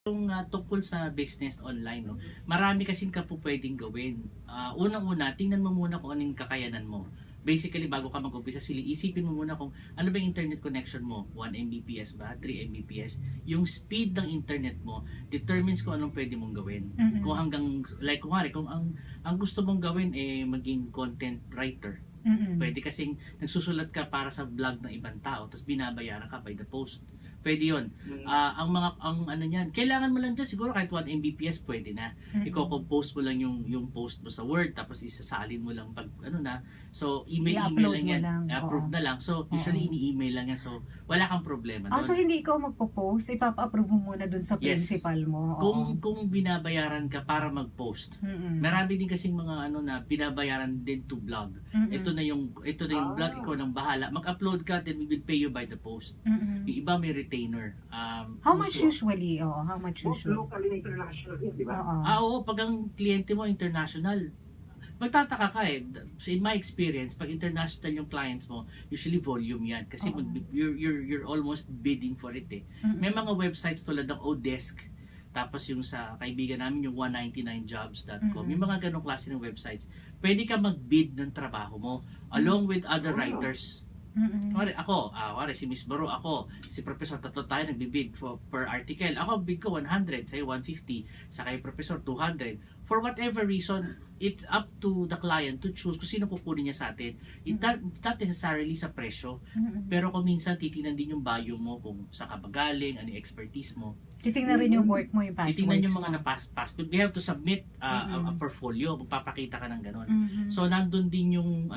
Yung tungkol sa business online, no? Marami kasing ka po pwedeng gawin. Unang-una, tingnan mo muna kung anong kakayanan mo. Basically, bago ka mag-umpisa, isipin mo muna kung ano ba yung internet connection mo. 1 Mbps ba? 3 Mbps? Yung speed ng internet mo determines kung anong pwede mong gawin. Kung hanggang, like kung ang gusto mong gawin maging content writer. Pwede kasing nagsusulat ka para sa blog ng ibang tao tapos binabayaran ka by the post. Pwede 'yon. Ang ano niyan, kailangan mo lang dyan siguro kahit 1 Mbps pwede na. Iko-compose mo lang yung post mo sa Word tapos isasalin mo lang pag ano na. So email lang yan. Approve na lang. So usually ini-email lang yan. So wala kang problema doon. So hindi ikaw magpo-post, ipapa-approve mo muna doon sa principal mo. Kung binabayaran ka para mag-post. Marami din kasing mga ano na binabayaran din to blog. Ito na yung blog, ikaw nang bahala. Mag-upload ka, then we will pay you by the post. Yung iba may retainer. How much usually? How much usually? Local and international yun, di ba? Oo, pag ang kliyente mo international, magtataka ka So in my experience, pag international yung clients mo, usually volume yan. Kasi you're almost bidding for it May mga websites tulad ng Odesk, tapos yung sa kaibigan namin yung 199jobs.com, yung mga ganong klase ng websites, pwede ka mag-bid ng trabaho mo along with other writers. Ako, si Miss Baro, si Professor, tatlo tayo nagbibid per article. Ako, bid ko 100, sa'yo 150, sa kay Professor 200. For whatever reason, it's up to the client to choose kung sino kukunin niya sa atin. It's not necessarily sa presyo, pero kung minsan titingnan din yung value mo, kung sa kabagaling, ano yung expertise mo. Titingnan rin yung work mo, yung past titingnan yung mga na-past. We have to submit a portfolio, magpapakita ka ng ganon. So nandun din yung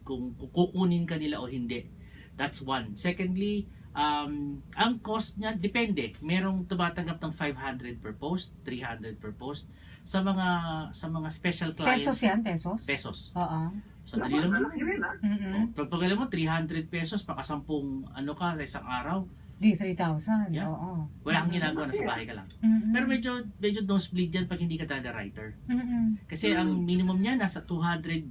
kung kukunin ka nila o hindi. That's one. Secondly, ang cost niya depende. Merong tumatanggap ng 500 per post, 300 per post sa mga special clients. Pesos yan, pesos? Pesos. Oo. So dali lang. Pag alam mo 300 pesos paka 10 ka sa isang araw. Di 3,000. Yeah. Oo. Wala kang ginagawa, nasa bahay ka lang. Pero medyo nosebleed yan pag hindi ka talaga writer. Kasi ang minimum niya nasa 300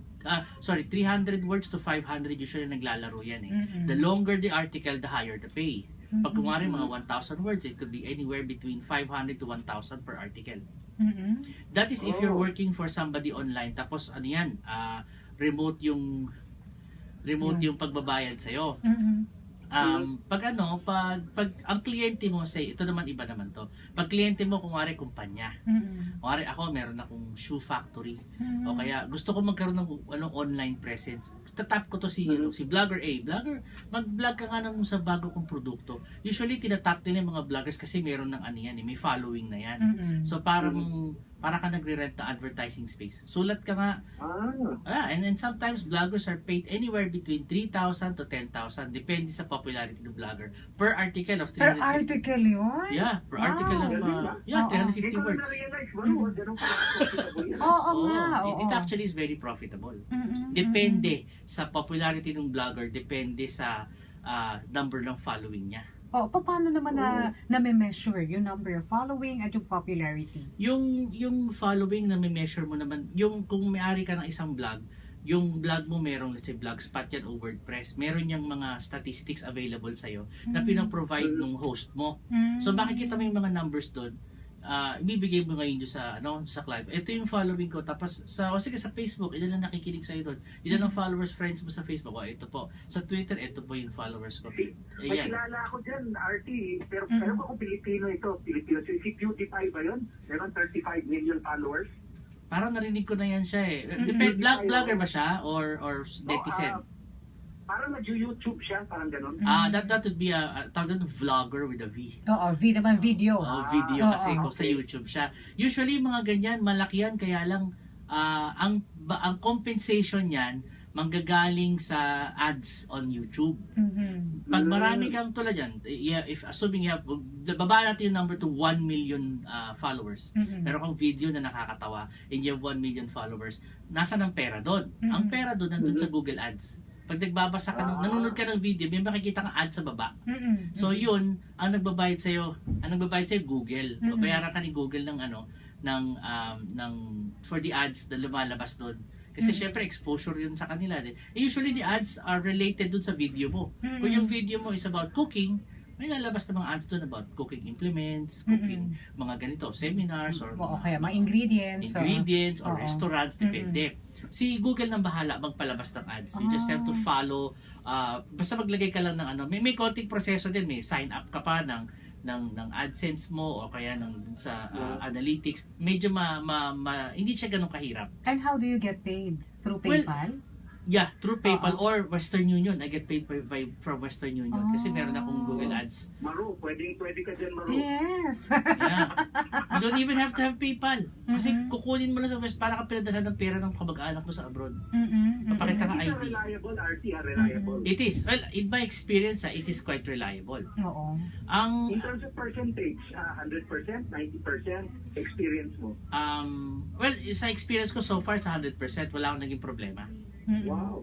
words to 500 usually naglalaro yan The longer the article, the higher the pay. Pag kumari mga 1,000 words, it could be anywhere between 500 to 1,000 per article. That is if you're working for somebody online. Tapos ano yan, remote yung pagbabayad sa'yo. Pag ang kliyente mo ito naman iba naman to. Pag kliyente mo kumpanya, kumpanya ako meron akong shoe factory o kaya gusto ko magkaroon ng online presence. Tatap ko to si Vlogger A. Mag-vlog ka nga sa bago kong produkto. Usually tinatap nila yung mga vloggers kasi meron ng may following na yan. So para ka nagre-rent na advertising space. Sulat ka nga. And sometimes vloggers are paid anywhere between 3,000 to 10,000 depende sa popularity ng vlogger. Per article of 350. Per article yun? Yeah, per article of 350 words. It actually is very profitable. Depende sa popularity ng vlogger, depende sa number ng following niya. Paano naman na-measure yung number of following at yung popularity? Yung following na measure mo naman, kung may-ari ka ng isang blog, yung blog mo merong, let's say, Blogspot yan o WordPress, meron yung mga statistics available sa'yo na pinaprovide ng host mo. So makikita mo yung mga numbers doon. Ibibigay mo ngayon doon sa client. Ito yung following ko. Tapos sa Facebook, ilan lang nakikinig sa'yo doon. Ilan ang followers, friends mo sa Facebook. Ito po. Sa Twitter, ito po yung followers ko. May kilala ako dyan, RT. Pero kung Pilipino ito, si PewDiePie ba yun? Meron 35 million followers. Parang narinig ko na yan siya Vlogger ba siya? Or netizen? Parang nag-YouTube siya, parang ganun. That would be a vlogger with a V. V naman, video. Video kasi kung sa YouTube siya. Usually mga ganyan, malaki yan, kaya lang ang compensation yan manggagaling sa ads on YouTube. Pag marami kang tulad yan, assuming baba natin yung number to 1 million followers. Pero kung video na nakakatawa and you have 1 million followers, nasa ng pera doon? Ang pera doon nandun sa Google Ads. Pag nagbabasa ka nanonood ka ng video, may makikita kang ad sa baba. So yun, ang nagbabayad sa'yo Google. Bayaran ka ni Google for the ads na lumalabas doon. Kasi syempre exposure yun sa kanila. Usually the ads are related dun sa video mo. Kung yung video mo is about cooking, may lalabas na mga ads doon about cooking implements, cooking mga ganito, seminars or Oo, kaya mga ingredients. or Oo. restaurants, depende. Si Google nang bahala magpalabas ng ads. You just have to follow, basta maglagay ka lang ng ano, may konting proseso din, may sign up ka pa ng AdSense mo o kaya dun sa analytics. Medyo hindi siya ganun kahirap. And how do you get paid? Through Well, PayPal? Yeah, through PayPal or Western Union. I get paid from Western Union kasi meron akong Google Ads. Maru, pwede ka dyan, Maru. Yes. Yeah. You don't even have to have PayPal. Kasi kukunin mo lang sa West, para ka pinadala ng pera ng kamag-anak mo sa abroad. Papakita ka Hindi ID. reliable, RT, reliable. It is. Well, in my experience, it is quite reliable. Oo. In terms of percentage, 100%, 90% experience mo. Well, sa experience ko so far sa 100%, wala akong naging problema. Wow.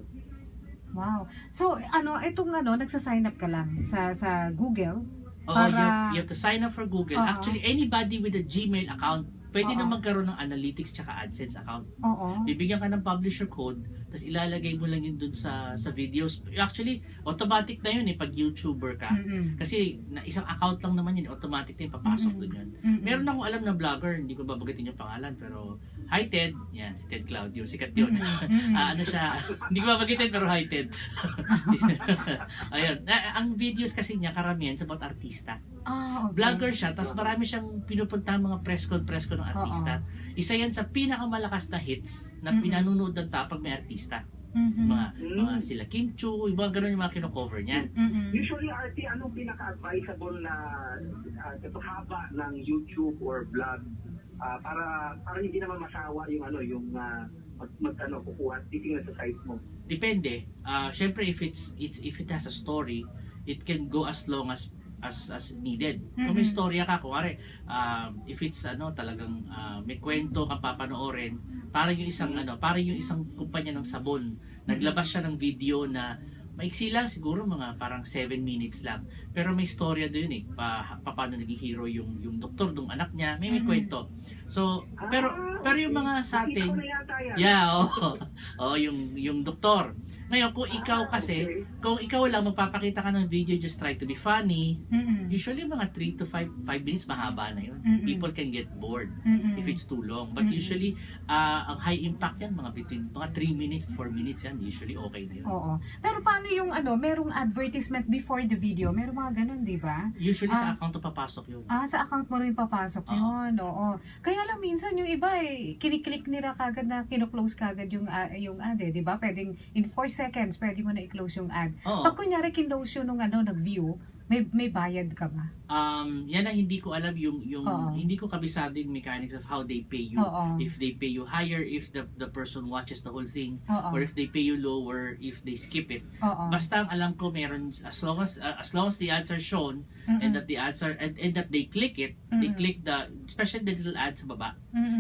Wow. So, nagsa-sign up ka lang sa Google Oh, para... you have to sign up for Google. Actually, anybody with a Gmail account, pwede na magkaroon ng analytics tsaka AdSense account. Oo. Bibigyan ka ng publisher code, tapos ilalagay mo lang yun dun sa videos. Actually, automatic na yun pag YouTuber ka. Kasi isang account lang naman yun, automatic na yun, papasok dun yun. Meron akong alam na vlogger, hindi ko babagitin yung pangalan, pero hi Ted, yan, si Ted Claudio, sikat yun. Ano siya, hindi ko babagitin, pero hi Ted. Ayun, ang videos kasi niya, karamihan sa about artista. Okay. Vlogger siya, tapos marami siyang pinupunta mga press con ng artista. Isa yan sa pinakamalakas na hits na pinanunood ng tao pag may artista. Mga sila Kim Chu, yung mga ganun yung mga kino-cover niyan. Usually, RT, anong pinaka-advisable na haba ng YouTube or vlog para hindi naman masawa yung kukuha titingnan sa site mo? Depende. Syempre if it has a story, it can go as long as needed. Kung may storya ka, kuwari, if it's talagang may kwento kang papanoorin, parang yung isang kumpanya ng sabon, naglabas siya ng video na maiksi lang, siguro mga parang 7 minutes lang. Pero may storya doon paano naging hero yung doktor ng anak niya, may kwento. So, pero yung mga sa atin, yung doktor. Ngayon, kung ikaw lang magpapakita ka ng video, just try to be funny, usually mga 3 to 5 minutes, mahaba na yun. People can get bored if it's too long. But usually, ang high impact yan, mga 3 minutes, 4 minutes yan, usually okay na yun. Oo. Pero paano yung merong advertisement before the video? Merong mga ganun, di ba? Usually sa account papasok yun. Sa account mo rin papasok yun. Oo. Kaya lang minsan yung iba kiniklik nila kagad na kino-close kagad yung ad di ba? Pwedeng in 4 seconds pwede mo na i-close yung ad. Oo. Pag kunyari kinlose yun nung nag-view, may bayad ka ba? Yan ang hindi ko alam yung hindi ko kabisado yung mechanics of how they pay you. If they pay you higher if the person watches the whole thing, or if they pay you lower if they skip it. Basta ang alam ko meron as long as the ads are shown and that the ads are and that they click it, they click especially the little ads sa baba.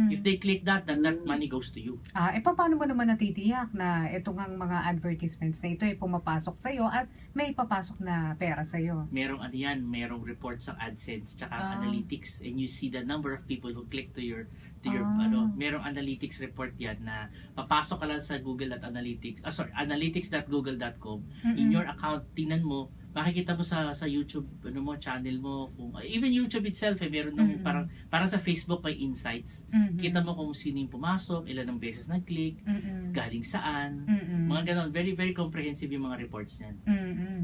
If they click that money goes to you. Paano mo naman natitiyak na itong mga advertisements na ito ay pumapasok sa iyo at may papasok na pera sa iyo? Merong report sa AdSense tsaka analytics, and you see the number of people who click to your merong analytics report yan na papasok ka lang sa Google at Analytics, analytics.google.com. In your account, tingnan mo, makikita mo sa YouTube channel mo, even YouTube itself meron ng parang sa Facebook may insights. Kita mo kung sino yung pumasok, ilan ang beses nag-click, galing saan, mga ganon. Very very comprehensive yung mga reports niyan.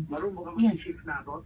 Marunong ka mag-shift na ako.